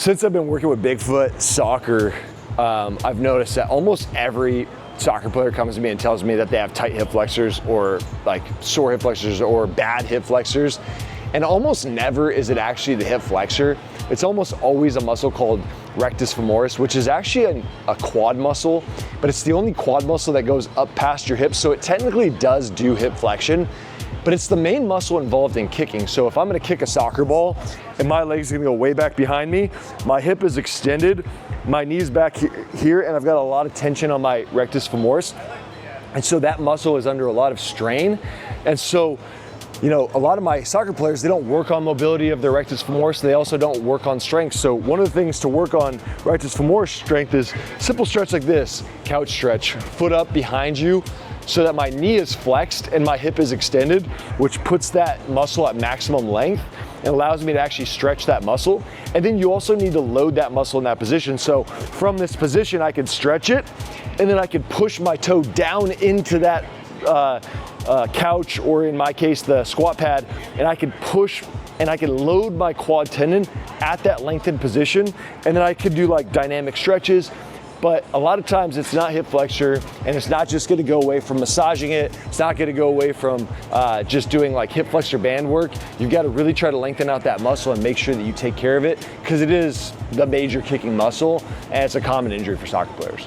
Since I've been working with Bigfoot soccer, I've noticed that almost every soccer player comes to me and tells me that they have tight hip flexors or like sore hip flexors or bad hip flexors. And almost never is it actually the hip flexor. It's almost always a muscle called rectus femoris, which is actually a quad muscle, but it's the only quad muscle that goes up past your hips. So it technically does do hip flexion, but it's the main muscle involved in kicking. So if I'm gonna kick a soccer ball and my leg's gonna go way back behind me, my hip is extended, my knee's back here, and I've got a lot of tension on my rectus femoris. And so that muscle is under a lot of strain. And so, you know, a lot of my soccer players, they don't work on mobility of their rectus femoris. They also don't work on strength. So one of the things to work on rectus femoris strength is simple stretch like this, couch stretch, foot up behind you, so that my knee is flexed and my hip is extended, which puts that muscle at maximum length and allows me to actually stretch that muscle. And then you also need to load that muscle in that position. So from this position, I can stretch it, and then I can push my toe down into that couch, or in my case, the squat pad, and I can push and I can load my quad tendon at that lengthened position. And then I could do like dynamic stretches. But a lot of times it's not hip flexor, and it's not just gonna go away from massaging it. It's not gonna go away from just doing like hip flexor band work. You've gotta really try to lengthen out that muscle and make sure that you take care of it, because it is the major kicking muscle, and it's a common injury for soccer players.